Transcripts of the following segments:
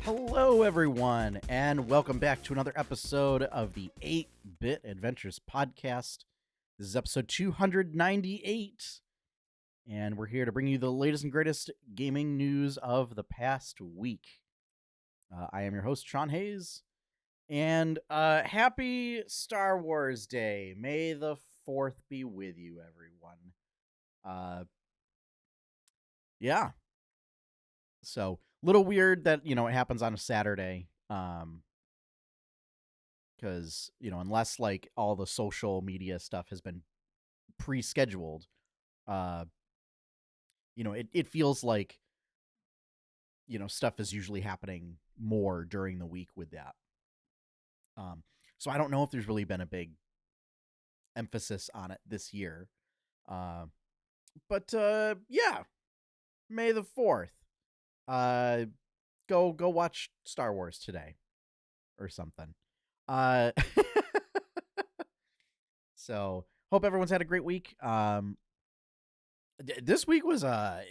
Hello, everyone, and welcome back to another episode of the 8-Bit Adventures podcast. This is episode 298, and we're here to bring you the latest and greatest gaming news of the past week. I am your host, Sean Hayes, and happy Star Wars Day. May the 4th be with you, everyone. Yeah. So, little weird that, it happens on a Saturday. Because, unless, like, all the social media stuff has been pre-scheduled, it feels like, stuff is usually happening more during the week with that. So I don't know if there's really been a big emphasis on it this year. But yeah, May the 4th. Go watch Star Wars today or something. So hope everyone's had a great week. This week was a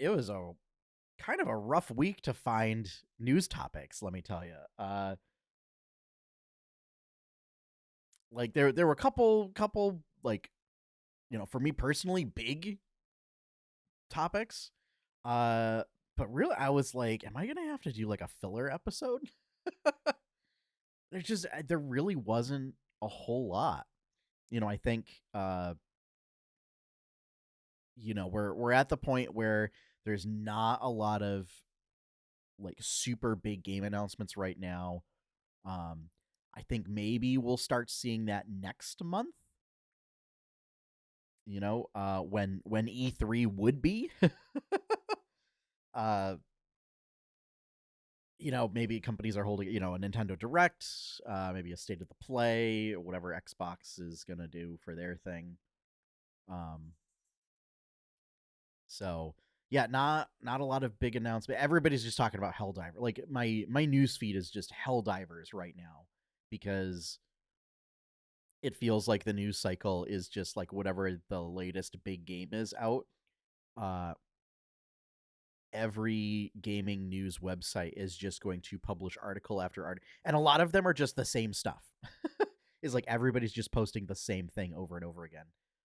kind of a rough week to find news topics, let me tell you. Like there were a couple like, for me personally, big topics. But really, I was like, am I gonna have to do like a filler episode? There really wasn't a whole lot. I think we're at the point where there's not a lot of like super big game announcements right now. I think maybe we'll start seeing that next month. When E3 would be. Maybe companies are holding, a Nintendo Direct, maybe a State of the Play, or whatever Xbox is going to do for their thing. So yeah, not a lot of big announcements. Everybody's just talking about Helldiver. Like my news feed is just Helldivers right now because it feels like the news cycle is just like whatever the latest big game is out. Every gaming news website is just going to publish article after article, and a lot of them are just the same stuff. Is like everybody's just posting the same thing over and over again,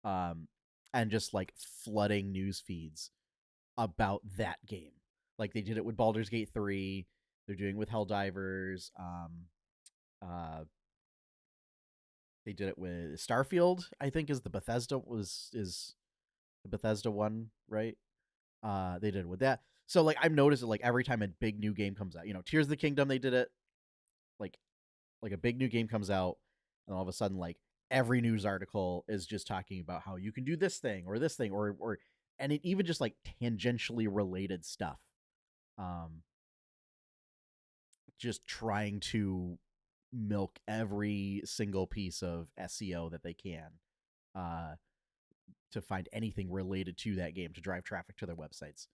and just like flooding news feeds about that game. Like they did it with Baldur's Gate 3, they're doing with Helldivers. They did it with Starfield, I think is the Bethesda one, right? They did it with that. So like I've noticed that like every time a big new game comes out, Tears of the Kingdom, they did it. Like a big new game comes out, and all of a sudden like every news article is just talking about how you can do this thing or this thing or and it even just like tangentially related stuff. Just trying to milk every single piece of SEO that they can to find anything related to that game to drive traffic to their websites,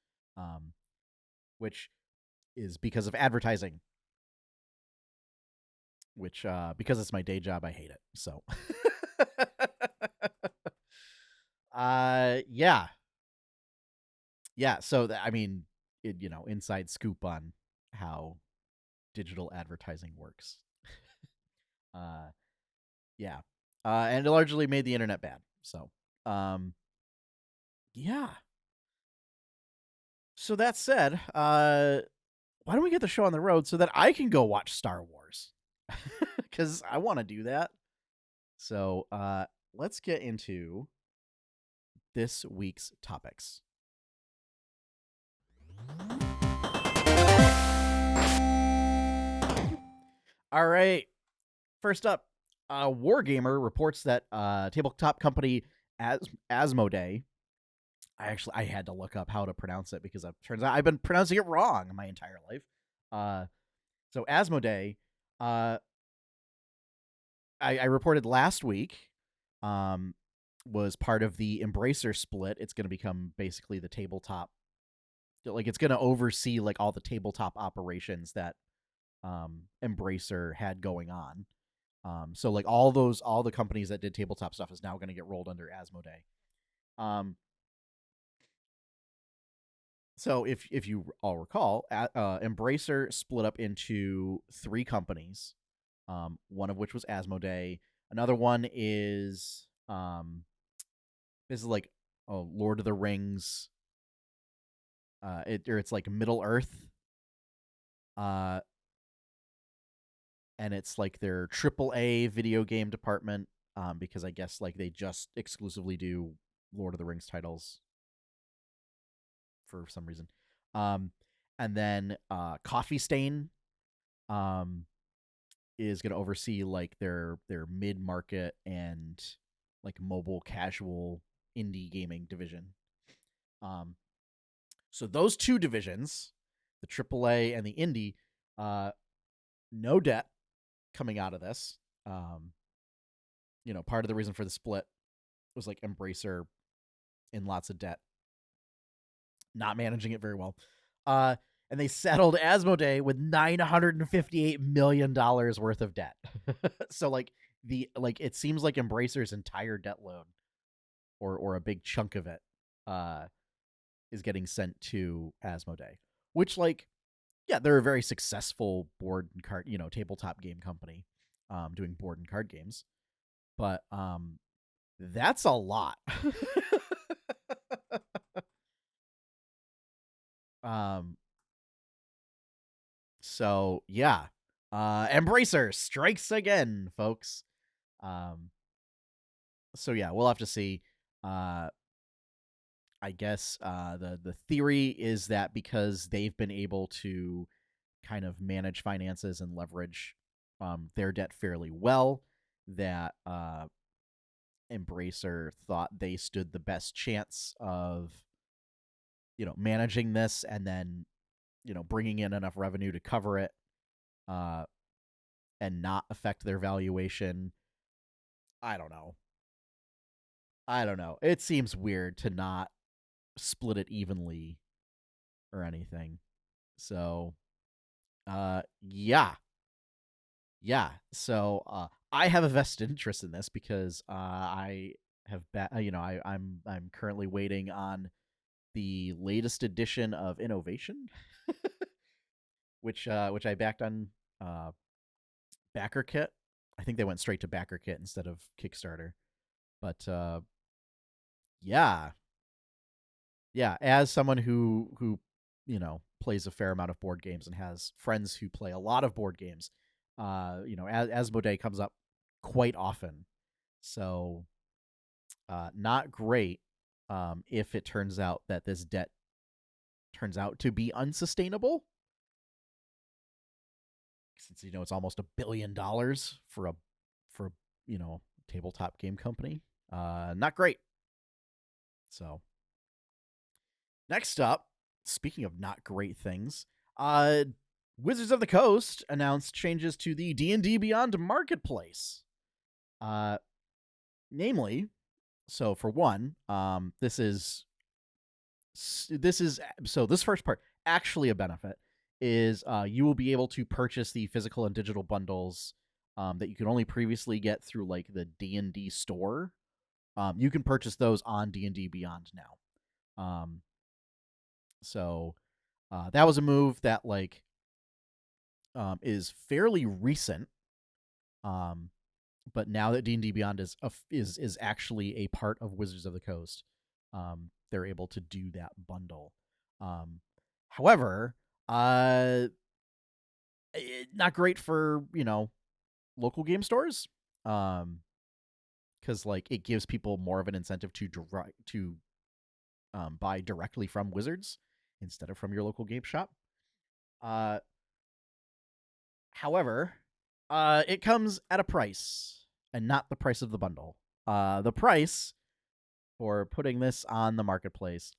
which is because of advertising, which because it's my day job, I hate it. So yeah, so I mean, inside scoop on how digital advertising works. Yeah. And it largely made the internet bad. So yeah. So that said, why don't we get the show on the road so that I can go watch Star Wars? Because I want to do that. So let's get into this week's topics. All right. First up, Wargamer reports that tabletop company Asmodee. I had to look up how to pronounce it because it turns out I've been pronouncing it wrong my entire life. So Asmodee, I reported last week, was part of the Embracer split. It's going to become basically the tabletop. Like it's going to oversee like all the tabletop operations that Embracer had going on. So like all the companies that did tabletop stuff is now going to get rolled under Asmodee. So if you all recall, Embracer split up into three companies. One of which was Asmodee. Another one is this is like Lord of the Rings. It's like Middle Earth. Uh, and it's like their AAA video game department. Because I guess like they just exclusively do Lord of the Rings titles for some reason. Um, and then Coffee Stain um, is going to oversee like their mid market and like mobile casual indie gaming division. Um, so those two divisions, the AAA and the indie, no debt coming out of this. Part of the reason for the split was like Embracer in lots of debt, not managing it very well. And they settled Asmodee with $958 million worth of debt. So like it seems like Embracer's entire debt load, or a big chunk of it, is getting sent to Asmodee, which like yeah, they're a very successful board and card, tabletop game company, doing board and card games, but that's a lot. um So yeah, Embracer strikes again, folks. Um, so yeah, we'll have to see. Uh, I guess the theory is that because they've been able to kind of manage finances and leverage their debt fairly well, that Embracer thought they stood the best chance of managing this and then bringing in enough revenue to cover it. And not affect their valuation. I don't know. It seems weird to not split it evenly or anything. So, yeah. Yeah. So, I have a vested interest in this because I have I'm currently waiting on the latest edition of Innovation, which I backed on Backer Kit. I think they went straight to Backer Kit instead of Kickstarter. But yeah, yeah. As someone who plays a fair amount of board games and has friends who play a lot of board games, Asmodee comes up quite often. So, not great if it turns out that this debt turns out to be unsustainable. Since it's almost $1 billion for a tabletop game company, not great. So next up, speaking of not great things, Wizards of the Coast announced changes to the D&D Beyond marketplace. Namely, so for one, this first part actually a benefit is you will be able to purchase the physical and digital bundles that you could only previously get through like the D&D store. You can purchase those on D&D Beyond now. So that was a move that like is fairly recent. But now that D&D Beyond is actually a part of Wizards of the Coast, they're able to do that bundle. However, not great for local game stores, because like it gives people more of an incentive to buy directly from Wizards instead of from your local game shop. However, it comes at a price and not the price of the bundle. The price for putting this on the marketplace,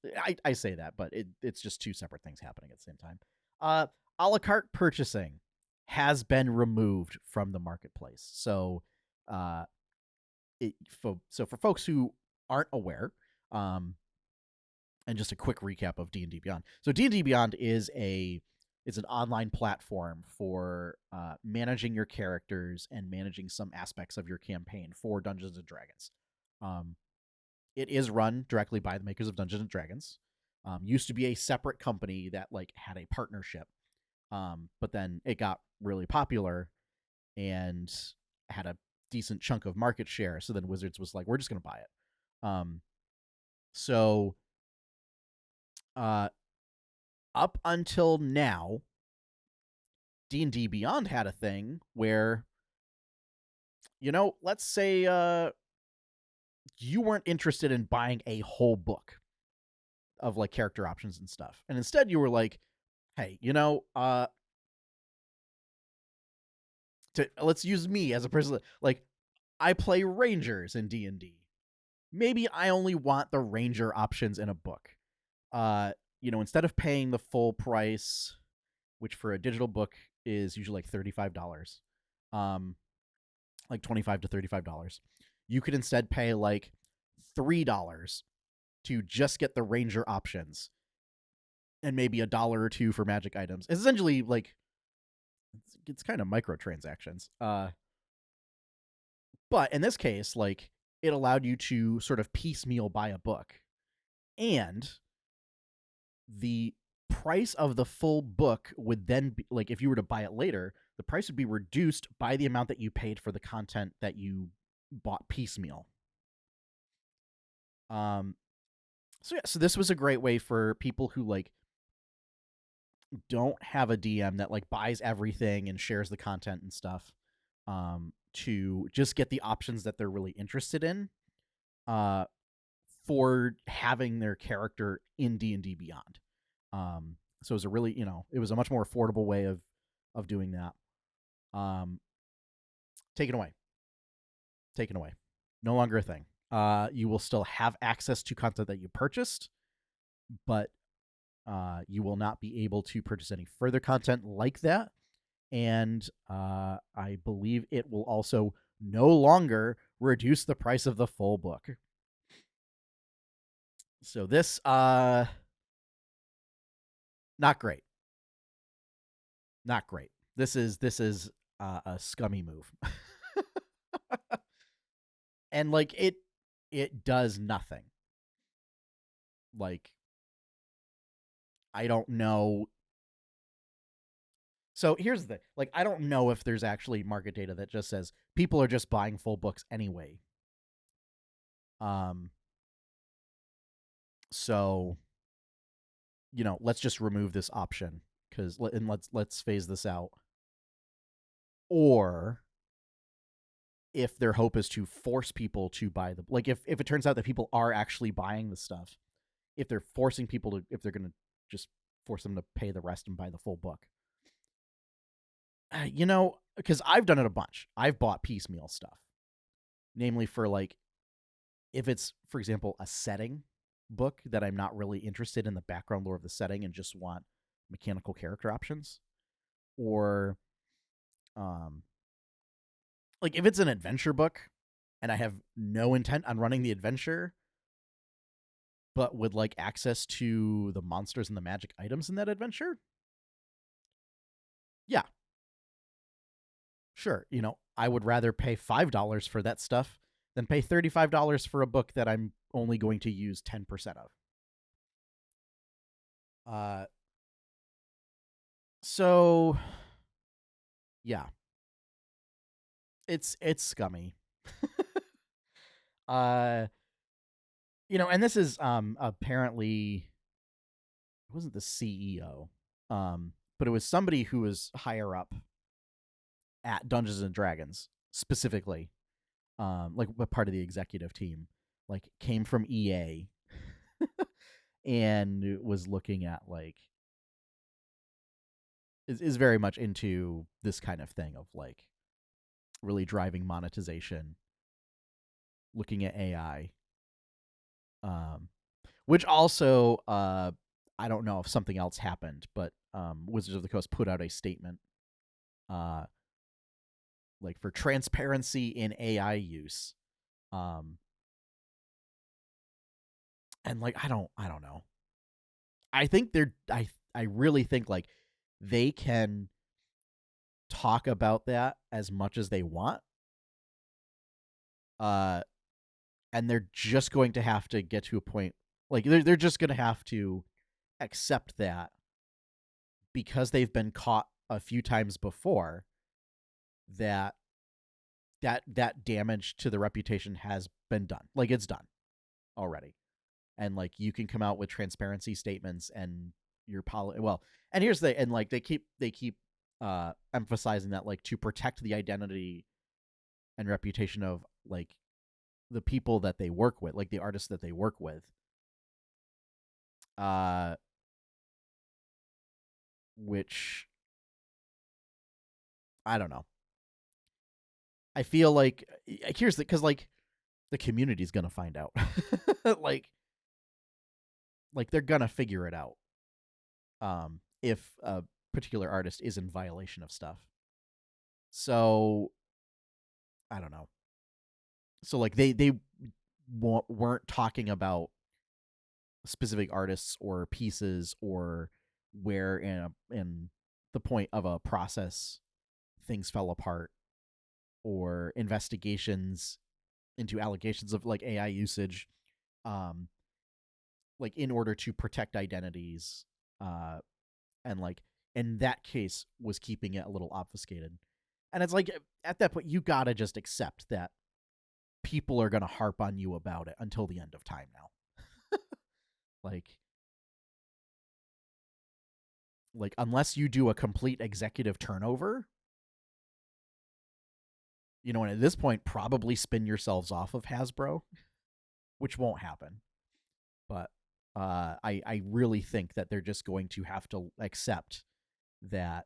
I say that, but it's just two separate things happening at the same time. A la carte purchasing has been removed from the marketplace. So, for folks who aren't aware, and just a quick recap of D&D Beyond. So D&D Beyond is an online platform for managing your characters and managing some aspects of your campaign for Dungeons and Dragons. It is run directly by the makers of Dungeons and Dragons. Used to be a separate company that like had a partnership, but then it got really popular and had a decent chunk of market share. So then Wizards was like, we're just going to buy it. So up until now, D&D Beyond had a thing where, let's say you weren't interested in buying a whole book of like character options and stuff, and instead you were like, hey, let's use me as a person. Like, I play Rangers in D&D. Maybe I only want the Ranger options in a book. Instead of paying the full price, which for a digital book is usually like $35, like $25 to $35, you could instead pay like $3 to just get the Ranger options and maybe $1 or $2 for magic items. It's essentially like, it's kind of microtransactions. But in this case, like, it allowed you to sort of piecemeal buy a book, and the price of the full book would then be, like, if you were to buy it later, the price would be reduced by the amount that you paid for the content that you bought piecemeal. So this was a great way for people who like don't have a DM that like buys everything and shares the content and stuff, to just get the options that they're really interested in, for having their character in D&D Beyond. So it was a really, it was a much more affordable way of doing that. Taken away. No longer a thing. You will still have access to content that you purchased, but you will not be able to purchase any further content like that. And I believe it will also no longer reduce the price of the full book. So this, not great. Not great. This is a scummy move. And like it does nothing. Like, I don't know. So here's the thing. Like, I don't know if there's actually market data that just says people are just buying full books anyway. So, let's just remove this option and let's phase this out. Or if their hope is to force people to buy the, like, if it turns out that people are actually buying the stuff, if they're forcing people to, if they're going to just force them to pay the rest and buy the full book. Because I've done it a bunch. I've bought piecemeal stuff, namely for like, if it's, for example, a setting book that I'm not really interested in the background lore of the setting and just want mechanical character options, or like if it's an adventure book and I have no intent on running the adventure, but would like access to the monsters and the magic items in that adventure, yeah, sure, I would rather pay $5 for that stuff than pay $35 for a book that I'm only going to use 10% of. So yeah, it's scummy. And this is apparently, it wasn't the CEO, but it was somebody who was higher up at Dungeons and Dragons specifically, like a part of the executive team, like came from EA and was looking at like, is very much into this kind of thing of like really driving monetization, looking at AI, which also, I don't know if something else happened, but Wizards of the Coast put out a statement, like for transparency in AI use, and like I don't know. I think I really think like they can talk about that as much as they want, and they're just going to have to get to a point, like they're just going to have to accept that because they've been caught a few times before, that damage to the reputation has been done. Like, it's done already. And like, you can come out with transparency statements and your well, and here's the, and like, they keep emphasizing that, like, to protect the identity and reputation of like the people that they work with, like the artists that they work with, which I don't know. I feel like here's the, because like the community's gonna find out. like they're gonna figure it out if a particular artist is in violation of stuff. So I don't know. So like they weren't talking about specific artists or pieces, or where in the point of a process things fell apart, or investigations into allegations of like AI usage, like in order to protect identities, and like in that case was keeping it a little obfuscated. And it's like, at that point, you gotta just accept that people are gonna harp on you about it until the end of time now. like unless you do a complete executive turnover, and at this point probably spin yourselves off of Hasbro, which won't happen. But I really think that they're just going to have to accept that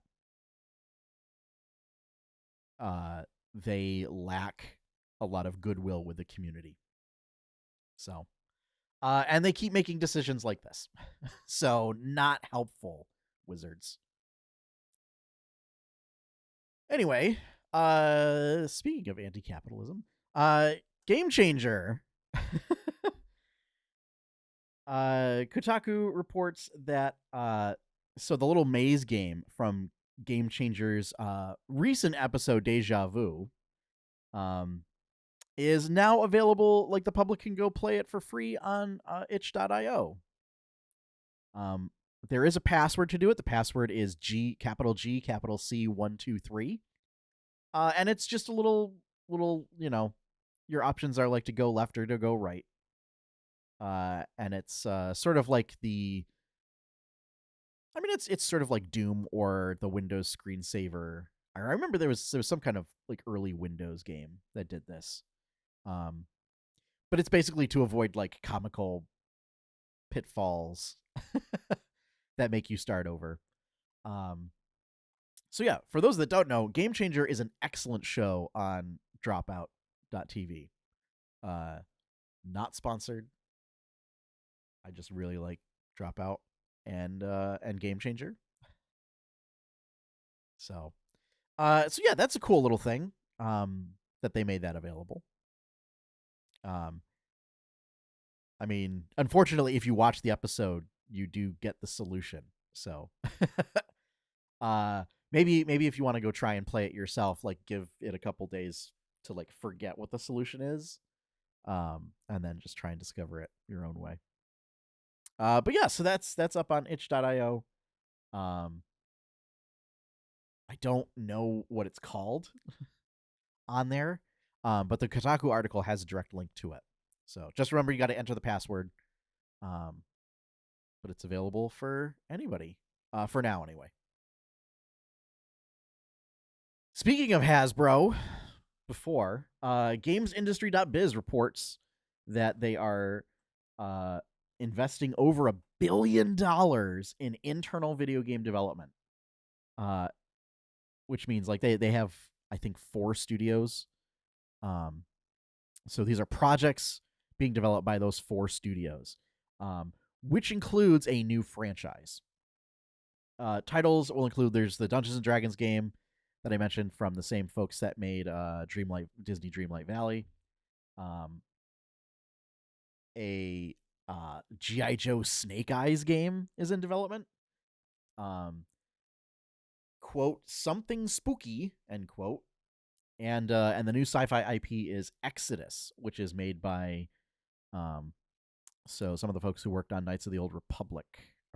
they lack a lot of goodwill with the community. So, and they keep making decisions like this. So, not helpful, Wizards. Anyway, speaking of anti-capitalism, Game Changer. Kotaku reports that so the little maze game from Game Changer's recent episode Deja Vu is now available. Like, the public can go play it for free on itch.io. There is a password to do it. The password is G capital C 123. And it's just a little, your options are like to go left or to go right. And it's sort of like it's sort of like Doom or the Windows screensaver. I remember there was some kind of like early Windows game that did this. But it's basically to avoid like comical pitfalls that make you start over. So yeah, for those that don't know, Game Changer is an excellent show on Dropout.tv. Not sponsored. I just really like Dropout and Game Changer. So yeah, that's a cool little thing that they made that available. I mean, unfortunately, if you watch the episode, you do get the solution. So maybe if you want to go try and play it yourself, like give it a couple days to like forget what the solution is, and then just try and discover it your own way. But yeah, so that's up on itch.io. I don't know what it's called on there, but the Kotaku article has a direct link to it. So just remember, you got to enter the password. But it's available for anybody, for now anyway. Speaking of Hasbro, before, Gamesindustry.biz reports that they are investing over $1 billion in internal video game development, which means like they have, I think, 4 studios. So these are projects being developed by those 4 studios, which includes a new franchise. Titles will include, there's the Dungeons and Dragons game that I mentioned from the same folks that made Disney Dreamlight Valley. A G.I. Joe Snake Eyes game is in development. Quote, something spooky, end quote. And the new sci-fi IP is Exodus, which is made by so some of the folks who worked on Knights of the Old Republic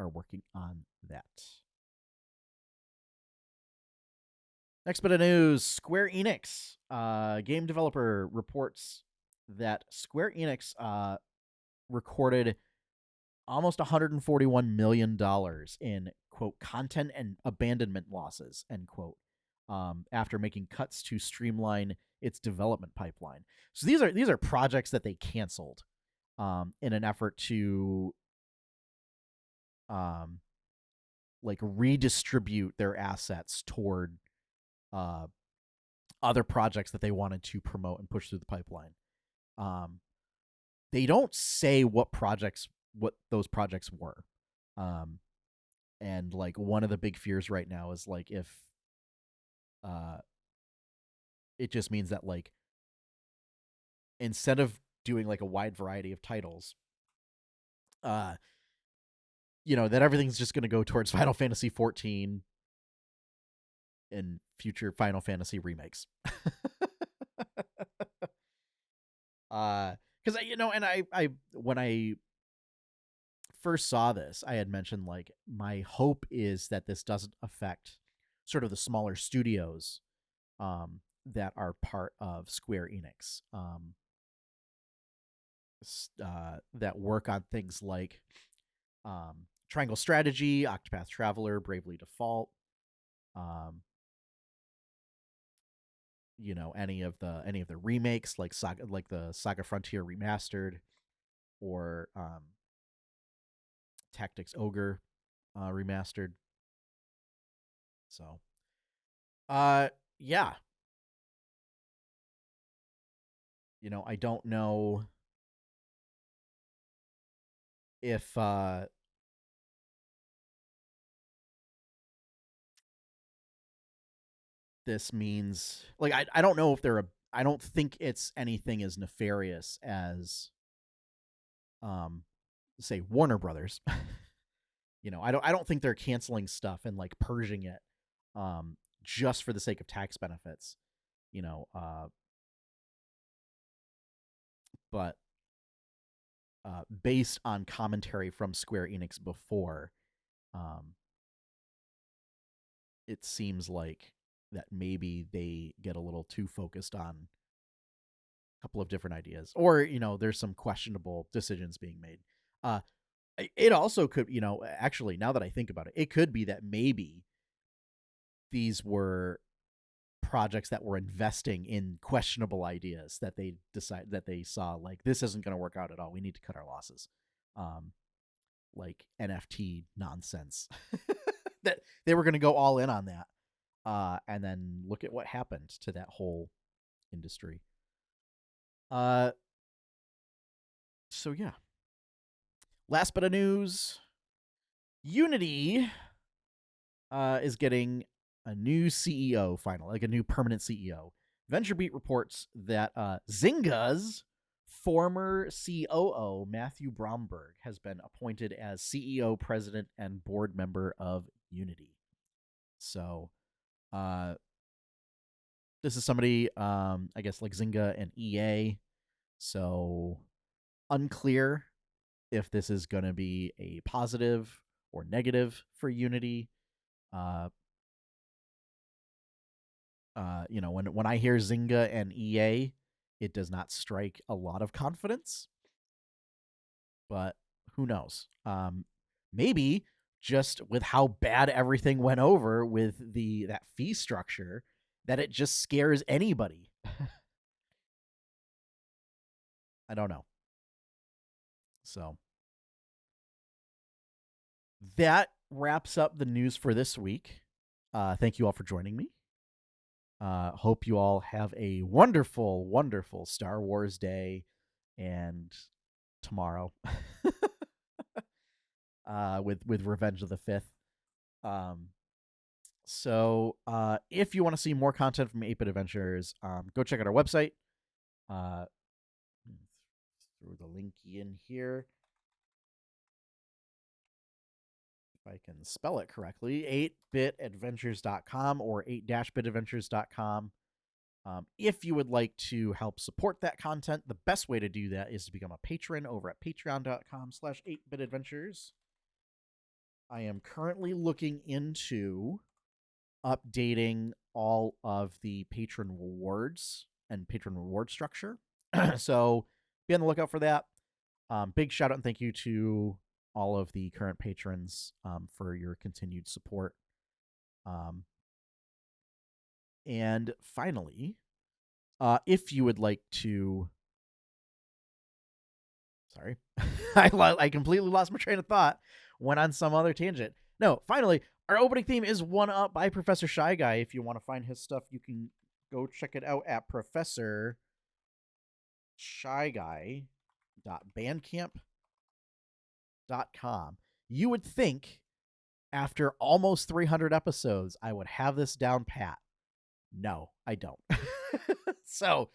are working on that. Next bit of news, Square-Enix, game developer, reports that Square-Enix recorded almost $141 million in, quote, content and abandonment losses, end quote, after making cuts to streamline its development pipeline. So these are projects that they canceled in an effort to like redistribute their assets toward other projects that they wanted to promote and push through the pipeline. They don't say what those projects were. And like one of the big fears right now is like if it just means that like instead of doing like a wide variety of titles, that everything's just going to go towards Final Fantasy 14 and future Final Fantasy remakes. Because and I when I first saw this, I had mentioned like my hope is that this doesn't affect sort of the smaller studios that are part of Square-Enix, that work on things like Triangle Strategy, Octopath Traveler, Bravely Default, any of the remakes like the Saga Frontier Remastered or Tactics Ogre Remastered. So yeah. I don't know if this means like I don't know if I don't think it's anything as nefarious as say Warner Brothers. I don't think they're canceling stuff and like purging it just for the sake of tax benefits. But based on commentary from Square-Enix before, it seems like that maybe they get a little too focused on a couple of different ideas, or there's some questionable decisions being made. It also could, actually, now that I think about it, it could be that maybe these were projects that were investing in questionable ideas that they saw like this isn't going to work out at all. We need to cut our losses. Like NFT nonsense that they were going to go all in on that. And then look at what happened to that whole industry. So yeah. Last bit of news. Unity is getting a new CEO finally, like a new permanent CEO. Venturebeat reports that Zynga's former COO Matthew Bromberg has been appointed as CEO, president, and board member of Unity. So this is somebody, I guess, like Zynga and EA. So unclear if this is going to be a positive or negative for Unity. When I hear Zynga and EA, it does not strike a lot of confidence. But who knows? Maybe just with how bad everything went over with that fee structure, that it just scares anybody. I don't know. So that wraps up the news for this week. Thank you all for joining me. Hope you all have a wonderful, wonderful Star Wars day and tomorrow with Revenge of the Fifth. So if you want to see more content from 8-Bit Adventures, go check out our website. Throw the link in here. If I can spell it correctly, 8bitadventures.com or 8-bitadventures.com. If you would like to help support that content, the best way to do that is to become a patron over at patreon.com/8bitadventures. I am currently looking into updating all of the patron rewards and patron reward structure. So be on the lookout for that. Big shout out and thank you to all of the current patrons for your continued support. And finally, if you would like to... Sorry. I completely lost my train of thought. Went on some other tangent. No, finally, our opening theme is One Up by Professor Shy Guy. If you want to find his stuff, you can go check it out at professorshyguy.bandcamp.com. You would think after almost 300 episodes, I would have this down pat. No, I don't. So,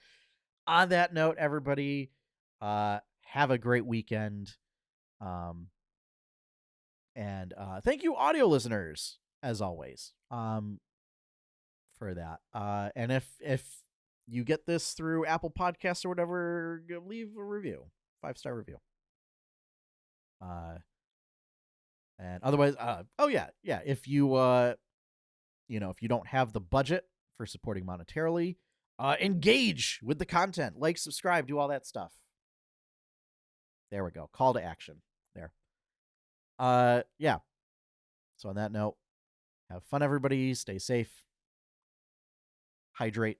on that note, everybody, have a great weekend. And thank you, audio listeners, as always, for that. And if you get this through Apple Podcasts or whatever, leave a review, 5-star review. And otherwise, if you if you don't have the budget for supporting monetarily, engage with the content, like, subscribe, do all that stuff. There we go. Call to action there. Yeah. So on that note, have fun, everybody. Stay safe. Hydrate.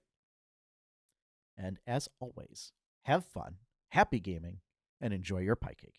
And as always, have fun, happy gaming, and enjoy your pie cake.